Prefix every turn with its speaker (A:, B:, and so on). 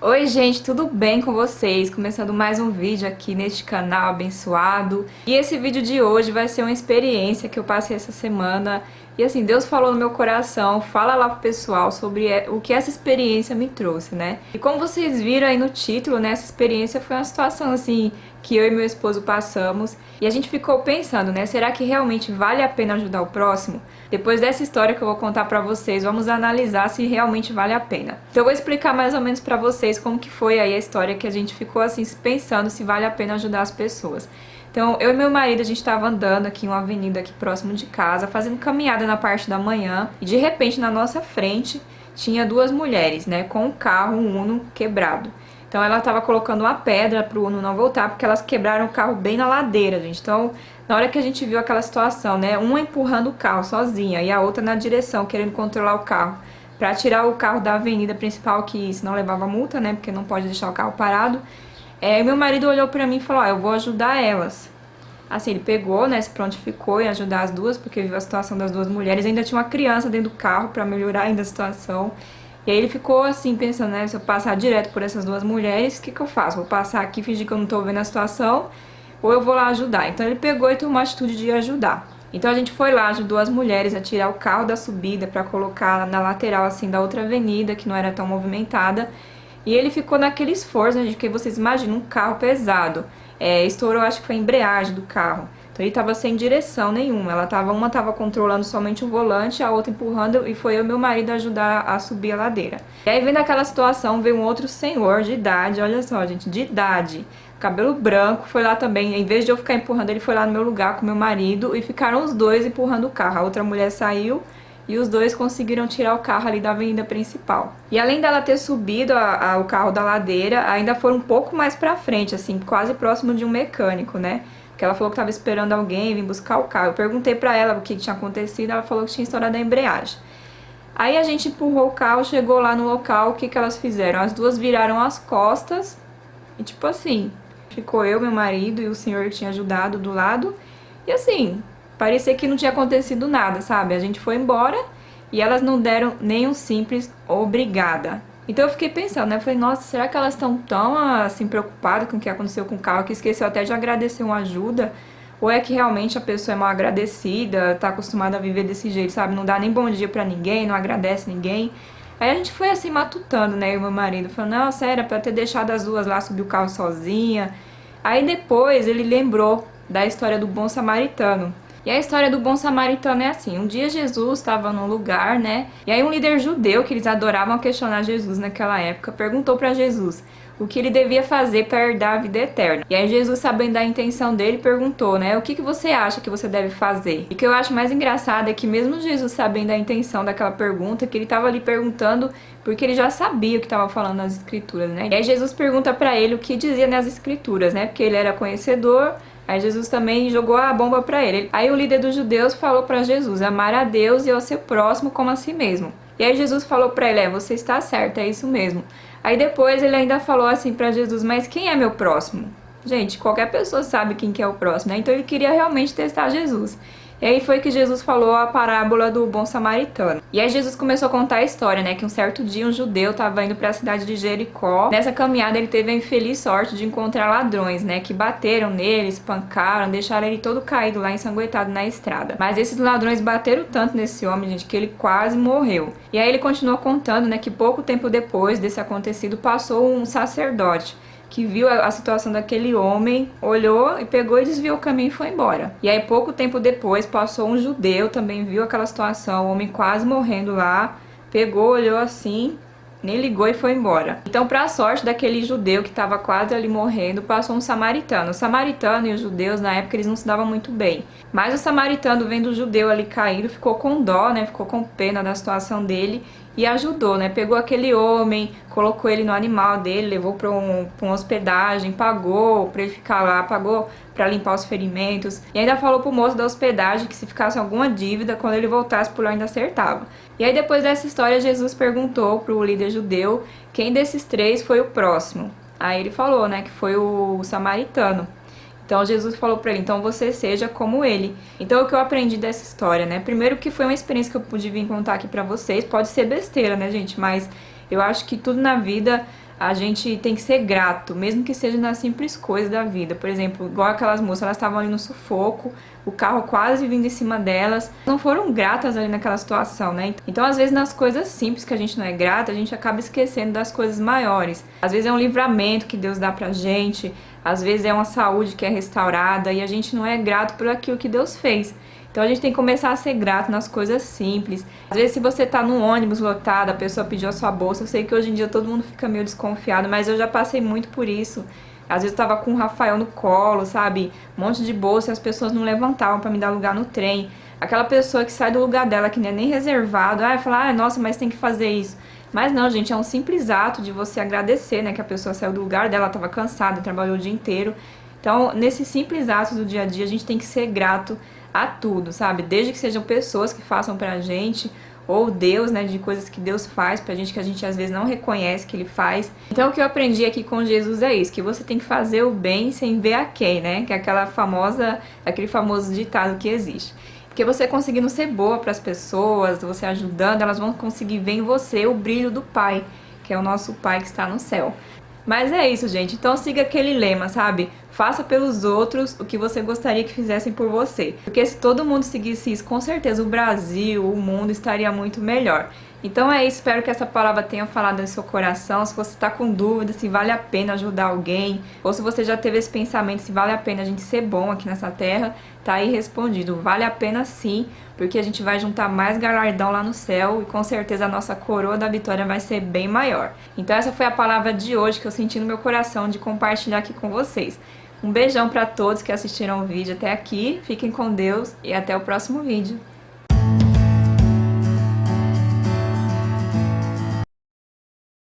A: Oi gente, tudo bem com vocês? Começando mais um vídeo aqui neste canal abençoado. E esse vídeo de hoje vai ser uma experiência que eu passei essa semana. E assim, Deus falou no meu coração, fala lá pro pessoal sobre o que essa experiência me trouxe, né? E como vocês viram aí no título, né, essa experiência foi uma situação assim que eu e meu esposo passamos. E a gente ficou pensando, né, será que realmente vale a pena ajudar o próximo? Depois dessa história que eu vou contar pra vocês, vamos analisar se realmente vale a pena. Então eu vou explicar mais ou menos pra vocês como que foi aí a história que a gente ficou assim pensando se vale a pena ajudar as pessoas. Então, eu e meu marido, a gente estava andando aqui em uma avenida aqui próximo de casa, fazendo caminhada na parte da manhã, e de repente na nossa frente tinha duas mulheres, né, com um carro, um Uno quebrado. Então ela estava colocando uma pedra pro Uno não voltar, porque elas quebraram o carro bem na ladeira, gente. Então, na hora que a gente viu aquela situação, né, uma empurrando o carro sozinha e a outra na direção, querendo controlar o carro, para tirar o carro da avenida principal, que senão levava multa, né, porque não pode deixar o carro parado. Meu marido olhou pra mim e falou, eu vou ajudar elas. Assim, ele pegou, né, se prontificou em ajudar as duas, porque viu a situação das duas mulheres. Ainda tinha uma criança dentro do carro pra melhorar ainda a situação. E aí ele ficou assim, pensando, né, se eu passar direto por essas duas mulheres, o que que eu faço? Vou passar aqui, fingir que eu não tô vendo a situação, ou eu vou lá ajudar? Então ele pegou e tomou a atitude de ajudar. Então a gente foi lá, ajudou as mulheres a tirar o carro da subida pra colocar na lateral, assim, da outra avenida, que não era tão movimentada. E ele ficou naquele esforço, né, gente, porque vocês imaginam um carro pesado. Estourou, acho que foi a embreagem do carro. Então ele tava sem direção nenhuma. Uma tava controlando somente o volante, a outra empurrando, e foi eu e meu marido ajudar a subir a ladeira. E aí, vendo aquela situação, veio um outro senhor de idade, olha só, gente, de idade, cabelo branco, foi lá também. Em vez de eu ficar empurrando, ele foi lá no meu lugar com meu marido e ficaram os dois empurrando o carro. A outra mulher saiu e os dois conseguiram tirar o carro ali da avenida principal. E além dela ter subido o carro da ladeira, ainda foram um pouco mais pra frente, assim, quase próximo de um mecânico, né? Que ela falou que tava esperando alguém vir buscar o carro. Eu perguntei pra ela o que tinha acontecido, ela falou que tinha estourado a embreagem. Aí a gente empurrou o carro, chegou lá no local, o que que elas fizeram? As duas viraram as costas e tipo assim, ficou eu, meu marido e o senhor que tinha ajudado do lado. E assim, parecia que não tinha acontecido nada, sabe? A gente foi embora e elas não deram nem um simples obrigada. Então eu fiquei pensando, né? Falei, nossa, será que elas estão tão assim preocupadas com o que aconteceu com o carro que esqueceu até de agradecer uma ajuda? Ou é que realmente a pessoa é mal agradecida, tá acostumada a viver desse jeito, sabe? Não dá nem bom dia pra ninguém, não agradece ninguém. Aí a gente foi assim matutando, né? Eu e meu marido falando, não, sério, pra ter deixado as duas lá subir o carro sozinha. Aí depois ele lembrou da história do bom samaritano. E a história do bom samaritano é assim, um dia Jesus estava num lugar, né, e aí um líder judeu, que eles adoravam questionar Jesus naquela época, perguntou para Jesus o que ele devia fazer para herdar a vida eterna. E aí Jesus, sabendo da intenção dele, perguntou, né, o que você acha que você deve fazer? E o que eu acho mais engraçado é que mesmo Jesus sabendo a intenção daquela pergunta, que ele estava ali perguntando porque ele já sabia o que estava falando nas escrituras, né. E aí Jesus pergunta para ele o que dizia nas escrituras, né, porque ele era conhecedor. Aí Jesus também jogou a bomba pra ele. Aí o líder dos judeus falou pra Jesus, amar a Deus e ao seu próximo como a si mesmo. E aí Jesus falou pra ele, você está certo, é isso mesmo. Aí depois ele ainda falou assim pra Jesus, mas quem é meu próximo? Gente, qualquer pessoa sabe quem que é o próximo, né? Então ele queria realmente testar Jesus. E aí foi que Jesus falou a parábola do bom samaritano. E aí Jesus começou a contar a história, né? Que um certo dia um judeu estava indo para a cidade de Jericó. Nessa caminhada ele teve a infeliz sorte de encontrar ladrões, né? Que bateram nele, espancaram, deixaram ele todo caído lá, ensanguentado na estrada. Mas esses ladrões bateram tanto nesse homem, gente, que ele quase morreu. E aí ele continuou contando, né? Que pouco tempo depois desse acontecido passou um sacerdote que viu a situação daquele homem, olhou e pegou e desviou o caminho e foi embora. E aí pouco tempo depois passou um judeu, também viu aquela situação, o homem quase morrendo lá, pegou, olhou assim, nem ligou e foi embora. Então, para a sorte daquele judeu que estava quase ali morrendo, passou um samaritano. O samaritano e os judeus, na época, eles não se davam muito bem. Mas o samaritano, vendo o judeu ali caído, ficou com dó, né? Ficou com pena da situação dele e ajudou, né? Pegou aquele homem, colocou ele no animal dele, levou para uma hospedagem, pagou para ele ficar lá, pagou para limpar os ferimentos. E ainda falou pro moço da hospedagem que se ficasse alguma dívida, quando ele voltasse por lá ainda acertava. E aí depois dessa história, Jesus perguntou pro líder judeu quem desses três foi o próximo. Aí ele falou, né, que foi o samaritano. Então Jesus falou pra ele, então você seja como ele. Então o que eu aprendi dessa história, né? Primeiro que foi uma experiência que eu pude vir contar aqui pra vocês. Pode ser besteira, né, gente? Mas eu acho que tudo na vida a gente tem que ser grato, mesmo que seja nas simples coisas da vida. Por exemplo, igual aquelas moças, elas estavam ali no sufoco, o carro quase vindo em cima delas, não foram gratas ali naquela situação, né? Então, às vezes, nas coisas simples que a gente não é grata, a gente acaba esquecendo das coisas maiores. Às vezes é um livramento que Deus dá pra gente, às vezes é uma saúde que é restaurada e a gente não é grato por aquilo que Deus fez. Então a gente tem que começar a ser grato nas coisas simples. Às vezes, se você tá num ônibus lotado, a pessoa pediu a sua bolsa, eu sei que hoje em dia todo mundo fica meio desconfiado, mas eu já passei muito por isso. Às vezes eu tava com o Rafael no colo, sabe? Um monte de bolsa e as pessoas não levantavam pra me dar lugar no trem. Aquela pessoa que sai do lugar dela, que não é nem reservado, fala, nossa, mas tem que fazer isso. Mas não, gente, é um simples ato de você agradecer, né? Que a pessoa saiu do lugar dela, tava cansada, trabalhou o dia inteiro. Então, nesses simples atos do dia a dia, a gente tem que ser grato a tudo, sabe? Desde que sejam pessoas que façam pra gente, ou Deus, né, de coisas que Deus faz pra gente, que a gente às vezes não reconhece que Ele faz. Então o que eu aprendi aqui com Jesus é isso, que você tem que fazer o bem sem ver a quem, né? Que é aquele famoso ditado que existe. Porque você conseguindo ser boa pras pessoas, você ajudando, elas vão conseguir ver em você o brilho do Pai, que é o nosso Pai que está no céu. Mas é isso, gente. Então siga aquele lema, sabe? Faça pelos outros o que você gostaria que fizessem por você. Porque se todo mundo seguisse isso, com certeza o Brasil, o mundo estaria muito melhor. Então é isso, espero que essa palavra tenha falado no seu coração. Se você está com dúvida se vale a pena ajudar alguém, ou se você já teve esse pensamento se vale a pena a gente ser bom aqui nessa terra, tá aí respondido. Vale a pena sim, porque a gente vai juntar mais galardão lá no céu e com certeza a nossa coroa da vitória vai ser bem maior. Então essa foi a palavra de hoje que eu senti no meu coração de compartilhar aqui com vocês. Um beijão para todos que assistiram o vídeo até aqui, fiquem com Deus e até o próximo vídeo.